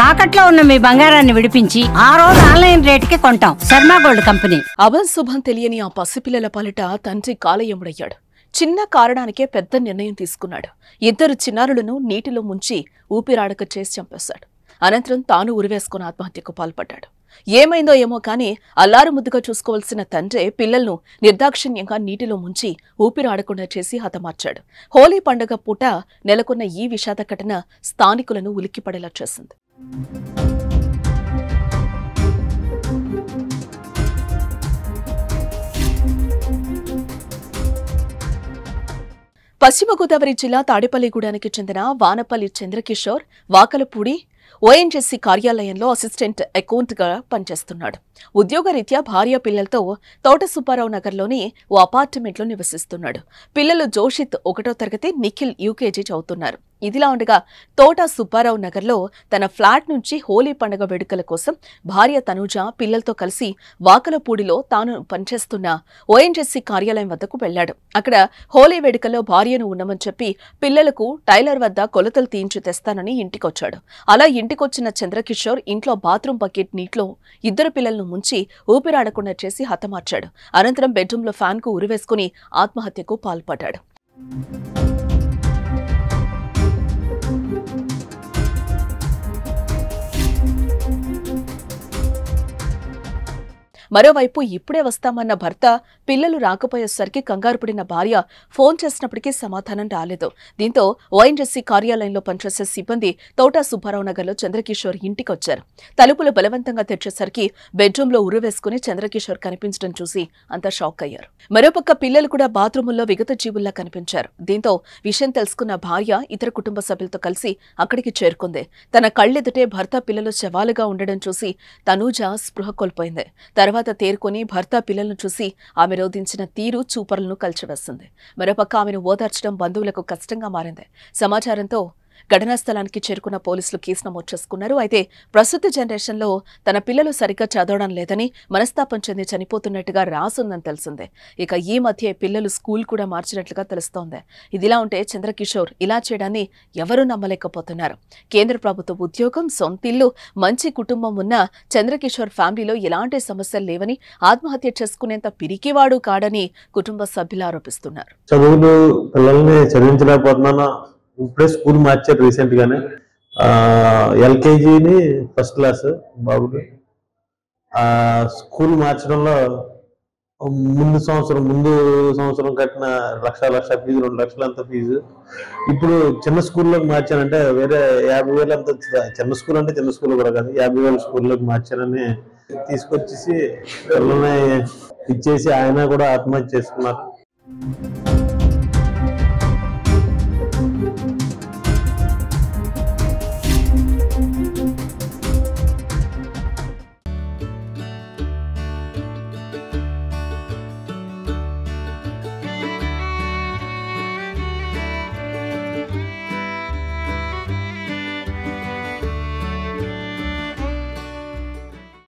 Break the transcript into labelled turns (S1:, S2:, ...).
S1: తాకట్లో ఉన్న మీ బంగారాన్ని విడిపించి ఆ రోజు ఆన్లైన్ రేటుకి కొంటాం. Sharma gold company.
S2: అభంశుభం తెలియని ఆ పసిపిల్లల పాలిట తండ్రి కాలయముడయ్యాడు. చిన్న కారణానికే పెద్ద నిర్ణయం తీసుకున్నాడు. ఇద్దరు చిన్నారులను నీటిలో ముంచి ఊపిరాడక చేసి చంపేశాడు. అనంతరం తాను ఉరివేసుకుని ఆత్మహత్యకు పాల్పడ్డాడు. ఏమైందో ఏమో కానీ అల్లారు ముద్దుగా చూసుకోవాల్సిన తండ్రే పిల్లలను నిర్దాక్షిణ్యంగా నీటిలో ముంచి ఊపిరాడకుండా చేసి హతమార్చాడు. హోలీ పండుగ పూట నెలకొన్న ఈ విషాద ఘటన స్థానికులను ఉలిక్కిపడేలా చేసింది. పశ్చిమ గోదావరి జిల్లా తాడేపల్లిగూడానికి చెందిన వానపల్లి చంద్రకిషోర్ వాకలపూడి ఓఎన్జీసీ కార్యాలయంలో అసిస్టెంట్ అకౌంట్గా పనిచేస్తున్నాడు. ఉద్యోగరీత్యా భార్య పిల్లలతో తోట సుబ్బారావు నగర్లోని ఓ అపార్ట్మెంట్లో నివసిస్తున్నాడు. పిల్లలు జోషిత్ 1వ తరగతి, నిఖిల్ యూకేజీ చదువుతున్నారు. ఇదిలా ఉండగా తోట సుబ్బారావు నగర్లో తన ఫ్లాట్ నుంచి హోలీ పండుగ వేడుకల కోసం భార్య తనూజ పిల్లలతో కలిసి వాకలపూడిలో తాను పనిచేస్తున్న ఓఎన్జీసీ కార్యాలయం వద్దకు వెళ్లాడు. అక్కడ హోలీ వేడుకల్లో భార్యను ఉండమని చెప్పి పిల్లలకు టైలర్ వద్ద కొలతలు తీయించి తెస్తానని ఇంటికొచ్చాడు. అలా ఇంటికొచ్చిన చంద్రకిషోర్ ఇంట్లో బాత్రూం బకెట్ నీటిలో ఇద్దరు పిల్లలను ముంచి ఊపిరాడకుండా చేసి హతమార్చాడు. అనంతరం బెడ్రూంలో ఫ్యాన్కు ఉరివేసుకుని ఆత్మహత్యకు పాల్పడ్డాడు. మరోవైపు ఇప్పుడే వస్తామన్న భర్త పిల్లలు రాకపోయేసరికి కంగారు పడిన భార్య ఫోన్ చేసినప్పటికీ సమాధానం రాలేదు. దీంతో ఓఎన్జీసీ కార్యాలయంలో పనిచేసే సిబ్బంది తోటా సుబ్బారావు నగర్లో చంద్రకిషోర్ ఇంటికొచ్చారు. తలుపులు బలవంతంగా తెచ్చేసరికి బెడ్రూంలో ఉరివేసుకుని చంద్రకిషోర్ కనిపించడం చూసి అంతా షాక్ అయ్యారు. మరోపక్క పిల్లలు కూడా బాత్రూముల్లో విగత జీవుల్లా కనిపించారు. దీంతో విషయం తెలుసుకున్న భార్య ఇతర కుటుంబ సభ్యులతో కలిసి అక్కడికి చేరుకుంది. తన కళ్ళెదుటే భర్త పిల్లలు శవాలుగా ఉండడం చూసి తనూజ స్పృహ కోల్పోయింది. తర్వాత తేరుకొని భర్త పిల్లలను చూసి ఆమె రోధించిన తీరు చూపరులను కలిచివేస్తుంది. మరోపక్క ఆమెను ఓదార్చడం బంధువులకు కష్టంగా మారింది. సమాచారంతో ఘటనా స్థలానికి చేరుకున్న పోలీసులు కేసు నమోదు చేసుకున్నారు. అయితే ప్రస్తుత జనరేషన్లో తన పిల్లలు సరిగ్గా చదవడం లేదని మనస్తాపం చెంది చనిపోతున్నట్టుగా రాసుందని తెలిసిందే. ఇక ఈ మధ్య పిల్లలు స్కూల్ కూడా మార్చినట్లుగా తెలుస్తోంది. ఇదిలా ఉంటే చంద్రకిషోర్ ఇలా చేయడాన్ని ఎవరూ నమ్మలేకపోతున్నారు. కేంద్ర ప్రభుత్వ ఉద్యోగం, సొంతిల్లు, మంచి కుటుంబం ఉన్న చంద్రకిషోర్ ఫ్యామిలీలో ఎలాంటి సమస్యలు లేవని, ఆత్మహత్య చేసుకునేంత పిరికివాడు కాడని కుటుంబ సభ్యులు ఆరోపిస్తున్నారు.
S3: చదువులు పిల్లల్ని చదివించలేకపోతున్నాను. ఇప్పుడే స్కూల్ మార్చారు రీసెంట్ గానే. ఎల్కేజీని ఫస్ట్ క్లాస్ బాబుకి. స్కూల్ మార్చడంలో ముందు సంవత్సరం కట్టిన లక్ష ఫీజు, 2 లక్షలు అంత ఫీజు. ఇప్పుడు చిన్న స్కూల్లోకి మార్చానంటే వేరే 50,000 అంత. చిన్న స్కూల్ అంటే చిన్న స్కూల్ కూడా కాదు, 50,000 స్కూల్లోకి మార్చానని తీసుకొచ్చేసి పిల్లల్ని ఇచ్చేసి ఆయన కూడా ఆత్మహత్య చేసుకున్నారు.